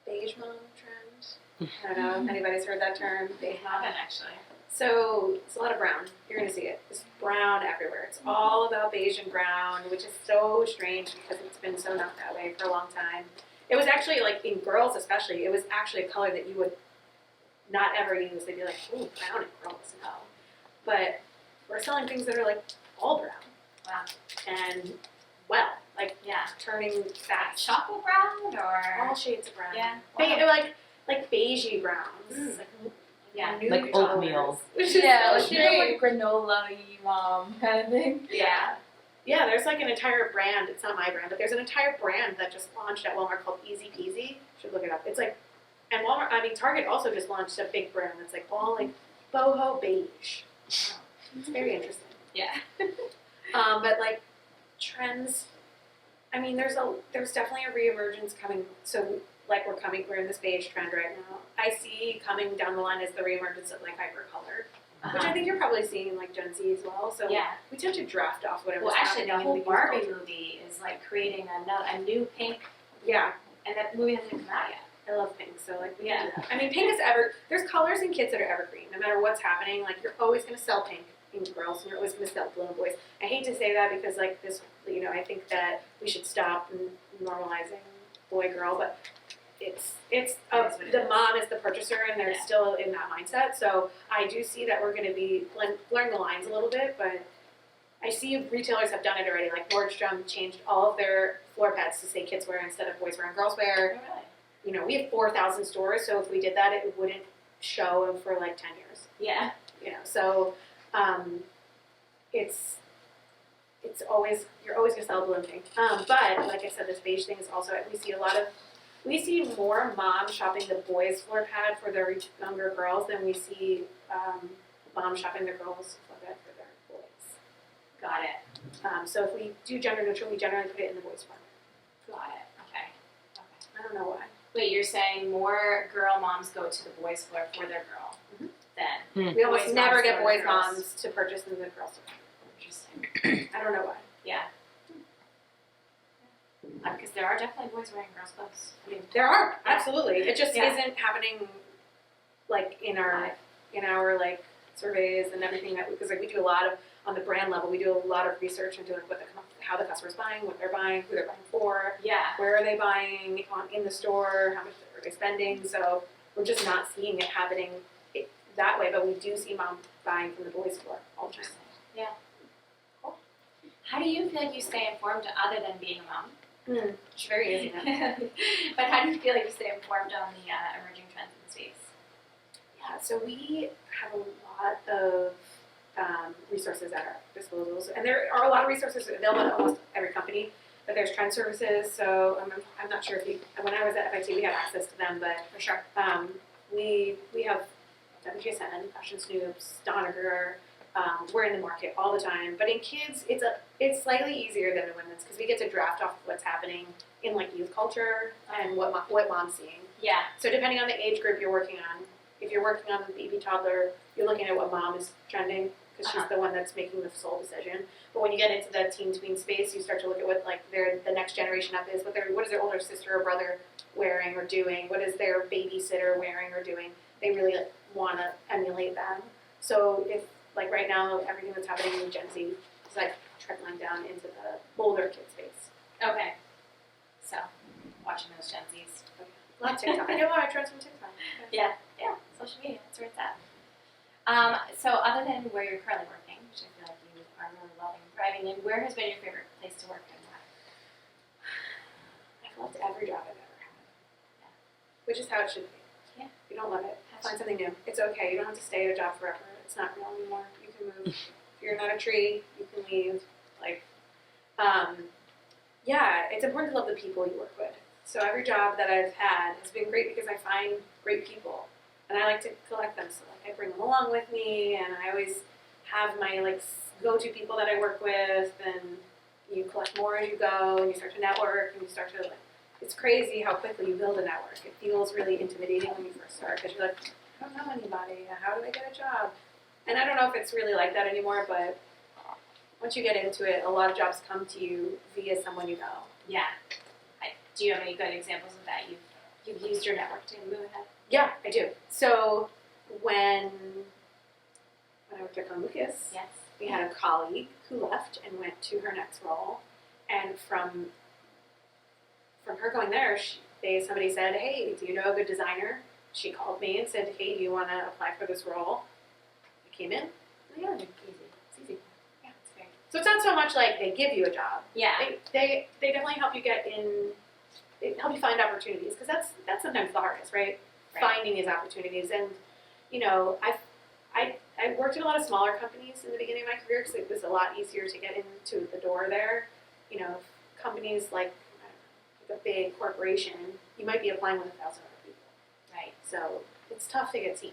beige mom trend. I don't know if anybody's heard that term, beige mom. Haven't actually. So it's a lot of brown. You're going to see it. It's brown everywhere. It's all about beige and brown, which is so strange because it's been so not that way for a long time. It was actually, like, in girls especially, it was actually a color that you would not ever use. They'd be like, ooh, brown in girls, no. But we're selling things that are, like, all brown. Wow. And, Yeah. turning fast. Chocolate brown or? All shades of brown. Yeah. Like beigey browns. Mm. Like, Yeah. nude Like colors, oatmeal. Which is Yeah, so like you know, strange. like granola-y kind of thing. Yeah. Yeah, there's like an entire brand, it's not my brand, but there's an entire brand that just launched at Walmart called Easy Peasy. You should look it up. It's like, and Target also just launched a big brand that's like all like boho beige. It's very interesting. Yeah. But like trends, I mean, there's definitely a reemergence coming. So like we're in this beige trend right now. I see coming down the line is the reemergence of like hypercolor. Which I think you're probably seeing in like Gen Z as well. So Yeah. we tend to draft off whatever's Well, actually, the happening whole in the youth Barbie culture. movie is like creating a new pink, Yeah, and that movie hasn't come out yet. I love pink. So like we Yeah. can do that. I mean, pink is there's colors in kids that are evergreen. No matter what's happening, like you're always going to sell pink in girls, and you're always going to sell blue in boys. I hate to say that because like this, I think that we should stop normalizing boy girl, but it's what it the is. mom is the purchaser and they're Yeah. still in that mindset. So I do see that we're going to be blurring the lines a little bit, but I see retailers have done it already. Like Nordstrom changed all of their floor pads to say kids wear instead of boys wear and girls wear. Oh, really? We have 4,000 stores, so if we did that, it wouldn't show for like 10 years. Yeah. So it's always, you're always going to sell blue and pink. But like I said, this beige thing is also, we see more moms shopping the boys' floor pad for their younger girls than we see moms shopping their girls' floor pad for their boys. Got it. So if we do gender neutral, we generally put it in the boys' department. Got it. Okay. I don't know why. Wait, you're saying more girl moms go to the boys' floor for their girl than We almost boys' never moms get go to boys' the girls. moms to purchase in the girls' department. Interesting. I don't know why. Yeah. Because there are definitely boys wearing girls' clothes. I mean, There are, absolutely. It just Yeah. isn't happening like in our like surveys and everything that because like we do a lot of on the brand level. We do a lot of research into like how the customer's buying, what they're buying, who they're buying for, yeah. where are they buying in the store, how much are they spending. So we're just not seeing it happening that way. But we do see mom buying from the boys' floor all the time. Yeah. Cool. How do you feel like you stay informed other than being a mom? It's very easy now. But how do you feel like you stay informed on the emerging trends in the space? Yeah, so we have a lot of resources at our disposal, and there are a lot of resources available at almost every company. But there's trend services, so I'm not sure if you. When I was at FIT, we had access to them, but For sure. we have WGSN, Fashion Snoops, Doneger. We're in the market all the time, but in kids, it's slightly easier than in women's because we get to draft off what's happening in like youth culture and what mom's seeing. Yeah. So depending on the age group you're working on, if you're working on the baby toddler, you're looking at what mom is trending because she's the one that's making the sole decision. But when you get into the teen tween space, you start to look at what like the next generation up is. What is their older sister or brother wearing or doing? What is their babysitter wearing or doing? They really want to emulate them. So if like right now, everything that's happening in Gen Z is like trickling down into the older kid space. Okay. So, watching those Gen Zs. A lot of TikTok. I know I trends from TikTok. Yeah. Yeah. Social media. That's where it's at. So, other than where you're currently working, which I feel like you are really loving and thriving in, where has been your favorite place to work and why? I've loved every job I've ever had. Yeah. Which is how it should be. Yeah. If you don't love it, find something new. It's okay. You don't have to stay at a job forever. It's not real anymore. You can move. If you're not a tree, you can leave. Like, yeah, it's important to love the people you work with. So every job that I've had has been great because I find great people, and I like to collect them. So like I bring them along with me, and I always have my like go-to people that I work with, and you collect more as you go, and you start to network, and you start to like. It's crazy how quickly you build a network. It feels really intimidating when you first start because you're like, I don't know anybody. How do I get a job? And I don't know if it's really like that anymore, but once you get into it, a lot of jobs come to you via someone you know. Yeah. Do you have any good examples of that? You've used your network to move ahead? Yeah, I do. So when I worked at Con Lucas, Yes. we had a colleague who left and went to her next role, and from her going there, somebody said, "Hey, do you know a good designer?" She called me and said, "Hey, do you want to apply for this role?" I came in. Yeah, easy. It's easy. Yeah, it's great. So it's not so much like they give you a job. Yeah. They definitely help you get in. They help you find opportunities because that's sometimes the hardest, right? Finding these opportunities, and you know, I worked in a lot of smaller companies in the beginning of my career because it was a lot easier to get into the door there. You know, companies like a big corporation, you might be applying with 1,000 other people. Right. So it's tough to get seen.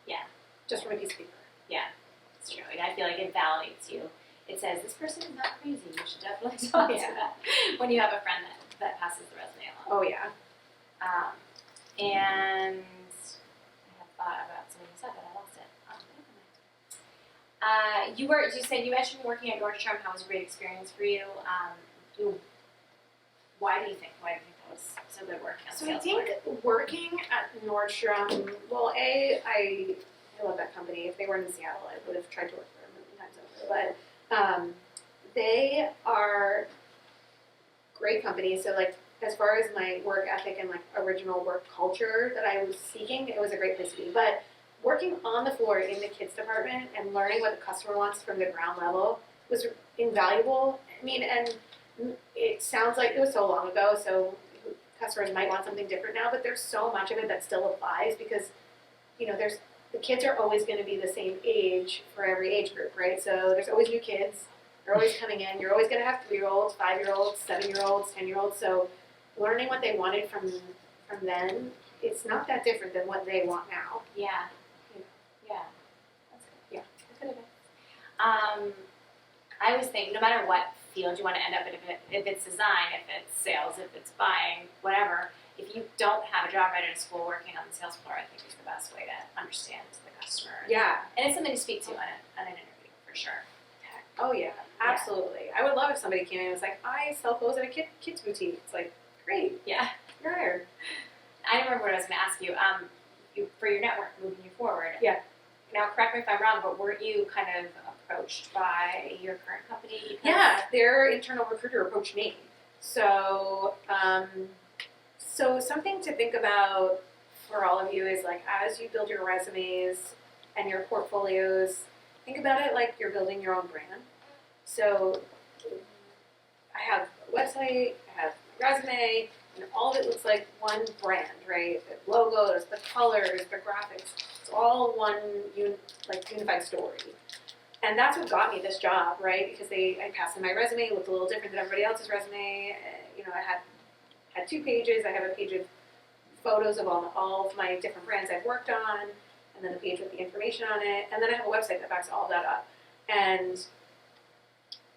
Yeah. Just from a piece of paper. Yeah. It's true. And I feel like it validates you. It says, this person is not crazy. You should definitely talk to them when you have a friend that passes the resume along. Oh, yeah. And I had thought about something you said, but I lost it. You mentioned working at Nordstrom. How was a great experience for you? Why do you think that was so good working on the So I sales floor? think working at Nordstrom, well, I love that company. If they weren't in Seattle, I would have tried to work for them a million times over. But they are great companies. So like as far as my work ethic and like original work culture that I was seeking, it was a great place to be. But working on the floor in the kids department and learning what the customer wants from the ground level was invaluable. I mean, and it sounds like it was so long ago, so customers might want something different now, but there's so much of it that still applies because, you know, the kids are always going to be the same age for every age group, right? So there's always new kids. They're always coming in. You're always going to have 3-year-olds, 5-year-olds, 7-year-olds, 10-year-olds. So learning what they wanted from then, it's not that different than what they want now. Yeah. Yeah. Yeah. That's good. Yeah. That's good advice. I always think no matter what field you want to end up in, if it's design, if it's sales, if it's buying, whatever, if you don't have a job right out of school working on the sales floor, I think is the best way to understand the customer. Yeah. And it's something to speak to on an interview for sure. Oh yeah, absolutely. I would love if somebody came in and was like, I sell clothes at a kids boutique. It's like, great, Yeah. you're hired. I remember what I was going to ask you. For your network moving you forward. Yeah. Now, correct me if I'm wrong, but weren't you kind of approached by your current company? Because Yeah, their internal recruiter approached me. So, so something to think about for all of you is like as you build your resumes and your portfolios, think about it like you're building your own brand. So, I have a website, I have my resume, and all of it looks like one brand, right? The logos, the colors, the graphics, it's all one unified story. And that's what got me this job, right? Because I passed in my resume, it looked a little different than everybody else's resume. You know, I had 2 pages. I have a page of photos of all of my different brands I've worked on, and then a page with the information on it, and then I have a website that backs all of that up. And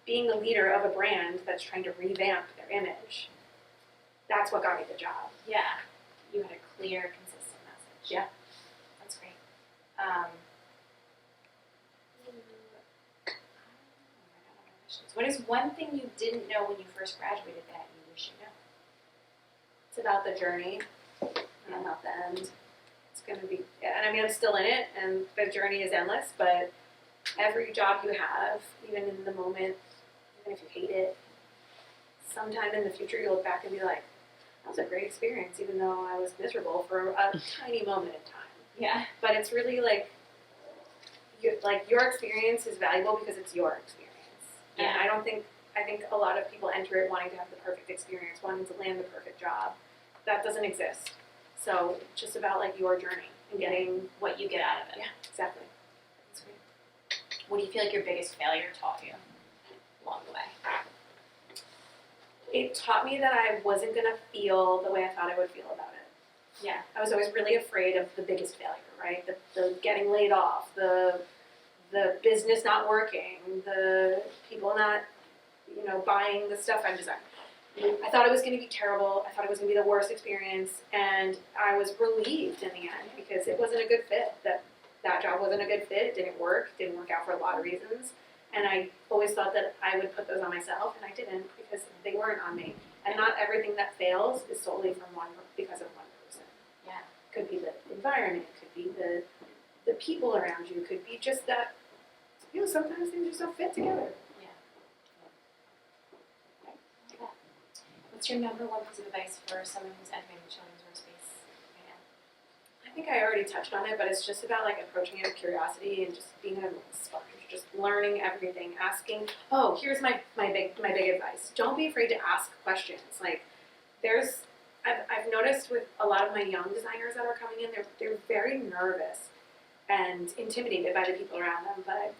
being the leader of a brand that's trying to revamp their image, that's what got me the job. yeah, you had a clear, consistent message. Yeah. That's great. What is one thing you didn't know when you first graduated that you wish you knew? It's about the journey, not about the end. It's going to be, and I mean, I'm still in it, and the journey is endless, but every job you have, even in the moment, even if you hate it, sometime in the future you'll look back and be like, that was a great experience, even though I was miserable for a tiny moment in time. Yeah. But it's really like your experience is valuable because it's your experience. And Yeah. I think a lot of people enter it wanting to have the perfect experience, wanting to land the perfect job. That doesn't exist. So it's just about like your journey and getting What you get out of it. yeah, exactly. That's great. What do you feel like your biggest failure taught you along the way? It taught me that I wasn't gonna feel the way I thought I would feel about it. Yeah. I was always really afraid of the biggest failure, right? The getting laid off, the business not working, the people not, buying the stuff I'm designing. I thought it was going to be terrible. I thought it was going to be the worst experience, and I was relieved in the end because it wasn't a good fit. That job wasn't a good fit. It didn't work. It didn't work out for a lot of reasons, and I always thought that I would put those on myself, and I didn't because they weren't on me. And not everything that fails is solely because of one person. Yeah. Could be the environment. Could be the people around you. Could be just that. Sometimes things just don't fit together. What's your number one piece of advice for someone who's entering the children's workspace right now? I think I already touched on it, but it's just about like approaching it with curiosity and just being a sponge, just learning everything, asking. Oh, here's my big advice. Don't be afraid to ask questions. Like I've noticed with a lot of my young designers that are coming in, they're very nervous and intimidated by the people around them, but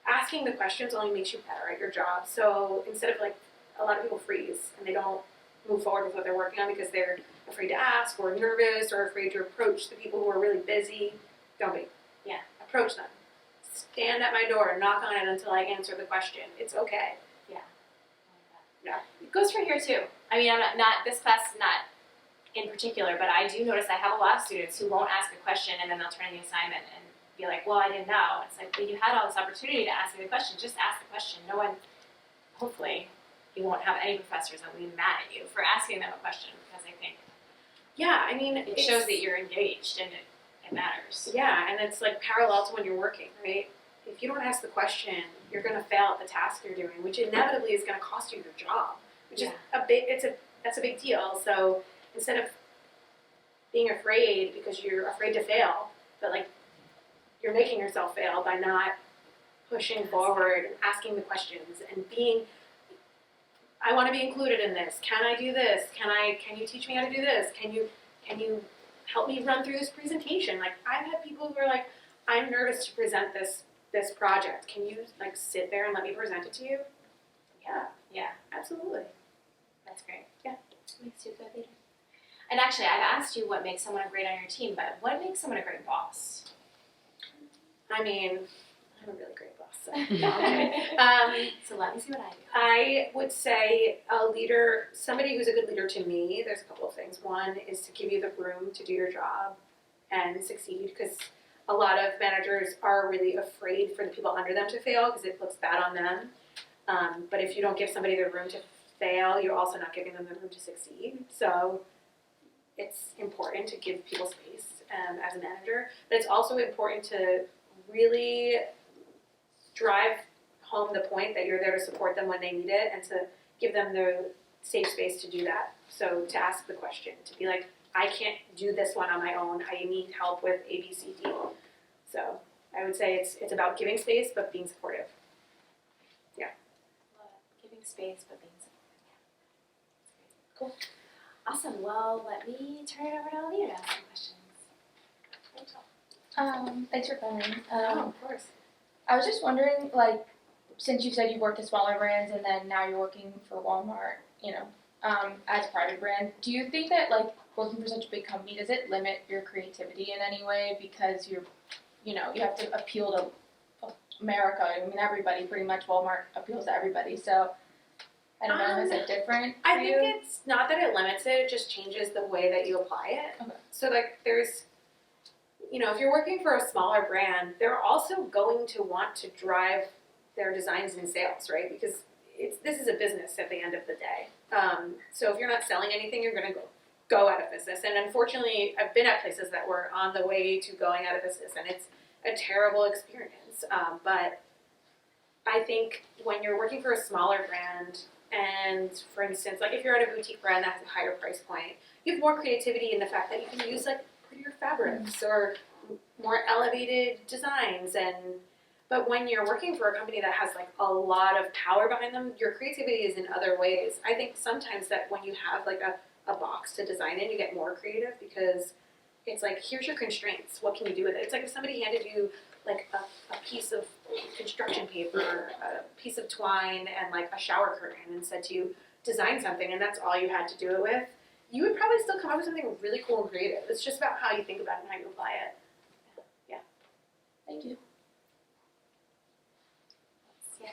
asking the questions only makes you better at your job. So instead of like a lot of people freeze and they don't move forward with what they're working on because they're afraid to ask or nervous or afraid to approach the people who are really busy. Don't be. Yeah. Approach them. Stand at my door and knock on it until I answer the question. It's okay. Yeah. It goes for here too. I mean, I'm not this class is not in particular, but I do notice I have a lot of students who won't ask a question and then they'll turn in the assignment and be like, well, I didn't know. It's like, well, you had all this opportunity to ask me the question. Just ask the question. No one, hopefully, you won't have any professors that will be mad at you for asking them a question because I think Yeah, I mean, it shows that you're engaged and it matters. Yeah, and it's like parallel to when you're working, right? If you don't ask the question, you're going to fail at the task you're doing, which inevitably is going to cost you your job, which is that's a big deal. So instead of being afraid because you're afraid to fail, but like you're making yourself fail by not pushing forward and asking the questions and being, I want to be included in this. Can I do this? Can you teach me how to do this? Can you help me run through this presentation? Like I've had people who are like, I'm nervous to present this project. Can you like sit there and let me present it to you? Yeah, absolutely. That's great. Yeah. Makes you a good leader. And actually, I've asked you what makes someone great on your team, but what makes someone a great boss? I mean, I'm a really great boss. So, no, I'm kidding. So let me see what I do. I would say a leader, somebody who's a good leader to me, there's a couple of things. One is to give you the room to do your job and succeed, because a lot of managers are really afraid for the people under them to fail because it looks bad on them. But if you don't give somebody the room to fail, you're also not giving them the room to succeed. So it's important to give people space as a manager, but it's also important to really drive home the point that you're there to support them when they need it and to give them the safe space to do that. So to ask the question, to be like, I can't do this one on my own. I need help with A, B, C, D. So I would say it's about giving space but being supportive. Giving space, but being supportive. Cool. Awesome. Well, let me turn it over to Olivia to ask some questions. Thanks for coming. Of course. I was just wondering, like, since you said you worked at smaller brands and then now you're working for Walmart, you know, as a private brand, do you think that, like, working for such a big company, does it limit your creativity in any way because you have to appeal to America? I mean, everybody, pretty much. Walmart appeals to everybody, so I don't know, is it different for I think you? it's not that it limits it, it just changes the way that you apply it. Okay. So like there's, if you're working for a smaller brand, they're also going to want to drive their designs and sales, right? Because this is a business at the end of the day. So if you're not selling anything, you're going to go out of business. And unfortunately, I've been at places that were on the way to going out of business, and it's a terrible experience. But I think when you're working for a smaller brand, and for instance, like if you're at a boutique brand that has a higher price point, you have more creativity in the fact that you can use like prettier fabrics or more elevated designs. But when you're working for a company that has like a lot of power behind them, your creativity is in other ways. I think sometimes that when you have like a box to design in, you get more creative because it's like, here's your constraints. What can you do with it? It's like if somebody handed you like a piece of construction paper, a piece of twine, and like a shower curtain and said to you, design something, and that's all you had to do it with, you would probably still come up with something really cool and creative. It's just about how you think about it and how you apply it. Yeah. Thank you. Yeah,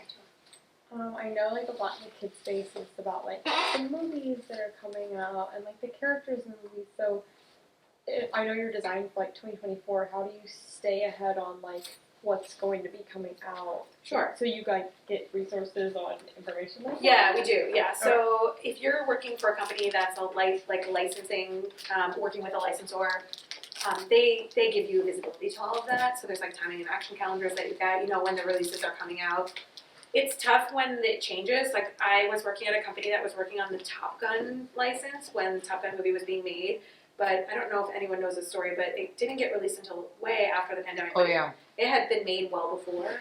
I know like a lot in the kids' space is about like the movies that are coming out and like the characters in the movies. So I know you're designing for like 2024. How do you stay ahead on like what's going to be coming out? Sure. So you guys get resources on information like that? Yeah, we do. Yeah. So if you're working for a company that's like licensing, working with a licensor, they give you visibility to all of that. So there's like timing and action calendars that you get. You know when the releases are coming out. It's tough when it changes. Like I was working at a company that was working on the Top Gun license when the Top Gun movie was being made. But I don't know if anyone knows this story, but it didn't get released until way after the pandemic. Oh yeah. It had been made well before,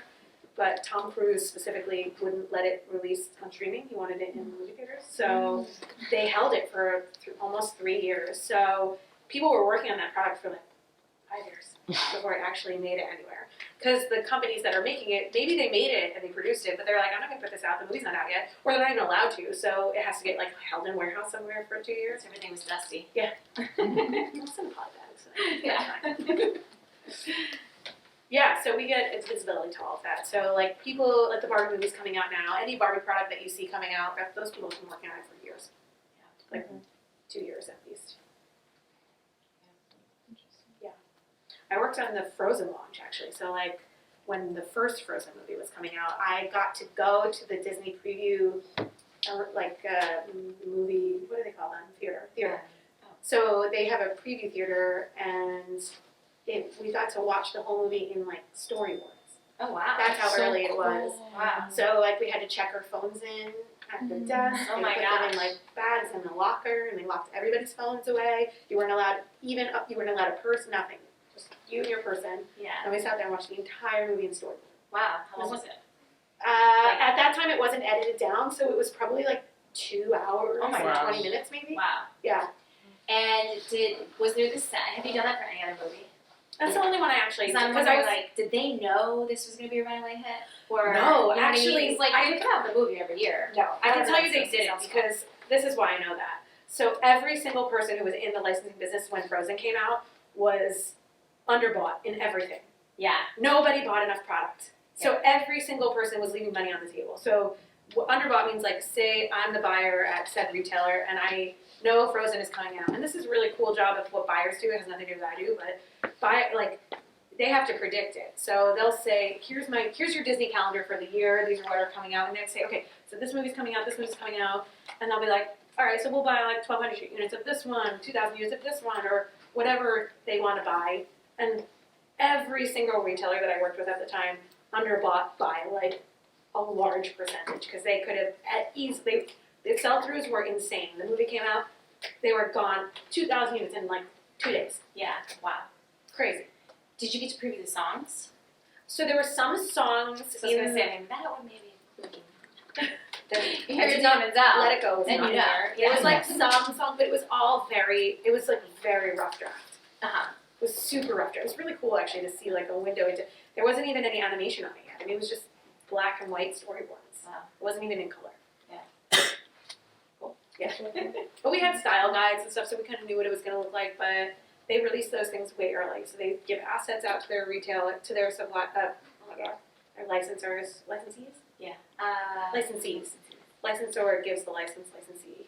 but Tom Cruise specifically wouldn't let it release on streaming. He wanted it in movie theaters. So they held it for almost 3 years. So people were working on that product for like 5 years before it actually made it anywhere. Because the companies that are making it, maybe they made it and they produced it, but they're like, I'm not going to put this out. The movie's not out yet. Or they're not even allowed to. So it has to get like held in warehouse somewhere for 2 years. everything was dusty. Yeah. Some hot bags. Yeah. Yeah, so we get visibility to all of that. So like people, like the Barbie movie's coming out now, any Barbie product that you see coming out, those people have been working on it for years. Like 2 years at least. Yeah. I worked on the Frozen launch actually. So like when the first Frozen movie was coming out, I got to go to the Disney preview, movie, what do they call them? Theater. So they have a preview theater, and we got to watch the whole movie in like storyboards. Oh wow. That's how So early it was. cool. Wow. So like we had to check our phones in at the desk. Oh They my put them in gosh. like bags in the locker, and they locked everybody's phones away. You weren't allowed you weren't allowed a purse, nothing. Just you and your person. Yeah. And we sat there and watched the entire movie in storyboard. Wow. How long was it? At that time, it wasn't edited down, so it was probably like 2 hours, Oh my and gosh. 20 minutes maybe. Wow. Yeah. And was there the set? Have you done that for any other movie? That's the only one I actually Because I'm because I wondering, was like, did they know this was going to be a runaway hit? Or No, you know what I mean? actually, It's like you come out with a movie every year. no, I can don't tell know, you they so did it sounds because this is why I know that. So every single person who was in the licensing business when Frozen came out was underbought in everything. Yeah. Nobody bought enough product. So every single person was leaving money on the table. So underbought means like, say I'm the buyer at said retailer and I know Frozen is coming out. And this is a really cool job of what buyers do. It has nothing to do with what I do, but they have to predict it. So they'll say, here's your Disney calendar for the year. These are what are coming out. And they'll say, okay, so this movie's coming out, this movie's coming out. And they'll be like, all right, so we'll buy like 1,200 units of this one, 2,000 units of this one, or whatever they want to buy. And every single retailer that I worked with at the time underbought by like a large percentage because they could have easily, the sell-throughs were insane. The movie came out, they were gone 2,000 units in like 2 days. Yeah, wow. Crazy. Did you get to preview the songs? So there were some songs So I was going to say, I mean, that one maybe including. You hear Demon's Out. Let It Go was Then not you know. there. Yeah. It was like some song, but it was all it was like very rough draft. Uh-huh. It was super rough draft. It was really cool actually to see like a window into, there wasn't even any animation on it yet. I mean, it was just black and white storyboards. Wow. It wasn't even in color. Yeah. Cool. Yeah. But we had style guides and stuff, so we kind of knew what it was going to look like, but they released those things way early. So they give assets out to their retail, to their supply, oh my god, their licensees? Licensees. Licensor gives the license, licensee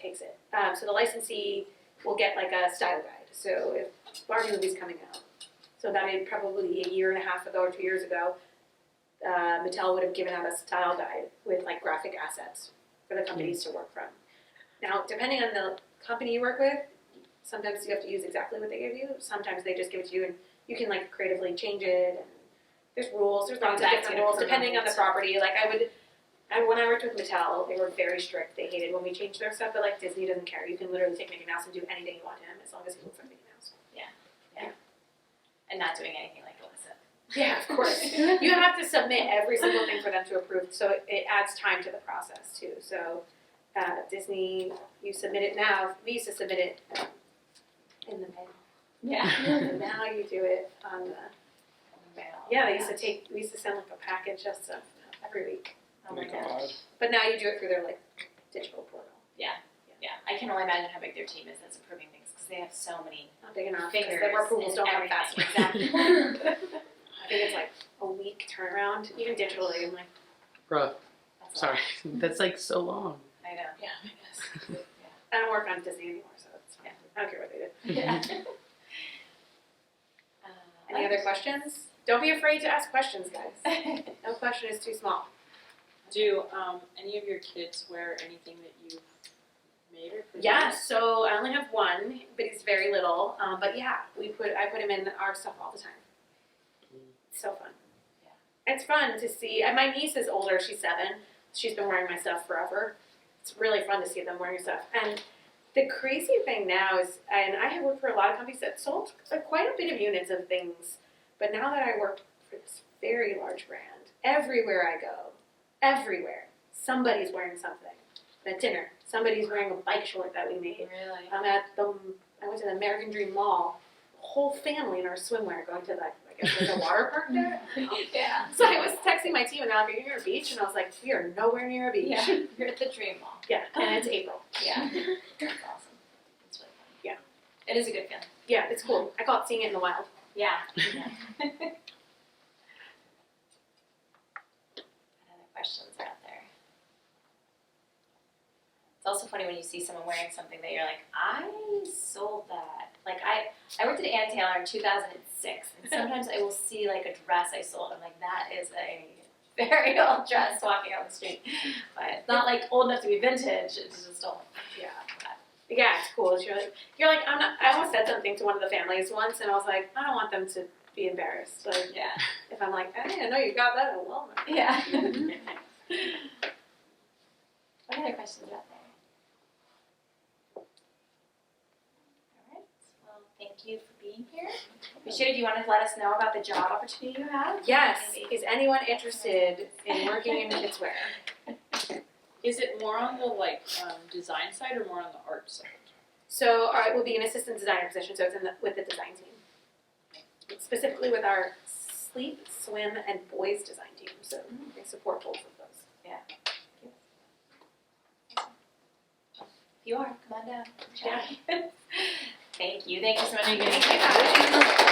takes it. So the licensee will get like a style guide. So if Barbie movie's coming out, so that made probably a year and a half ago or 2 years ago, Mattel would have given out a style guide with like graphic assets for the companies to work from. Now, depending on the company you work with, sometimes you have to use exactly what they give you. Sometimes they just give it to you and you can like creatively change it. And there's rules. There's lots of different rules depending on the property. Like when I worked with Mattel, they were very strict. They hated when we changed their stuff, but like Disney doesn't care. You can literally take Mickey Mouse and do anything you want to him as long as he looks like Mickey Mouse. And not doing anything like Alyssa. Yeah, of course. You have to submit every single thing for them to approve, so it adds time to the process too. So Disney, you submit it now. We used to submit it in the mail. Yeah. And now you do it on the. Yeah, we used to send like a package of stuff every week. Oh my gosh. But now you do it through their like digital portal. Yeah, I can only imagine how big their team is that's approving things because they have so many Not big enough because fingers. their approvals and don't come everything. fast. Exactly. I think it's like a week turnaround, even digitally. I'm like, Bro, That's a sorry, lot. that's like so long. I know. yeah, I guess. I don't work on Disney anymore, so it's fine. I don't care what they do. Yeah. Any other questions? Don't be afraid to ask questions, guys. No question is too small. Do any of your kids wear anything that you've made or produced? Yeah, so I only have one, but he's very little. But yeah, I put him in our stuff all the time. It's so fun. Yeah, it's fun to see. And my niece is older; she's 7. She's been wearing my stuff forever. It's really fun to see them wearing stuff. And the crazy thing now is, and I have worked for a lot of companies that sold quite a bit of units of things. But now that I work for this very large brand, everywhere I go, everywhere, somebody's wearing something. At dinner, somebody's wearing a bike short that we made. Really? I went to the American Dream Mall, the whole family in our swimwear going to the, I guess there's a water park there. Yeah. So I was texting my team and they're like, are you near a beach? And I was like, we are nowhere near a beach. Yeah. You're at the Dream Mall. Yeah, and it's April. Yeah. That's awesome. It's really fun. Yeah. It is a good feeling. Yeah, it's cool. I call it seeing it in the wild. Yeah. Yeah. What other questions are out there? It's also funny when you see someone wearing something that you're like, I sold that. Like I worked at Ann Taylor in 2006, and sometimes I will see like a dress I sold. I'm like, that is a very old dress walking on the street, but it's not like old enough to be vintage. It's just old. Yeah. Yeah, it's cool. You're like, I'm not. I almost said something to one of the families once, and I was like, I don't want them to be embarrassed. Like, Yeah. if I'm like, I didn't know you got that at Walmart. Yeah. What other questions are out there? All right. Well, thank you for being here. Rashida, do you want to let us know about the job opportunity you have? Yes. Is anyone interested in working in kidswear? Is it more on the design side or more on the art side? So, it will be an assistant designer position. So it's with the design team, specifically with our sleep, swim, and boys design team. So they support both of those. Yeah. If you are, come on down. Yeah. Thank you. Thank you so much. Thank you.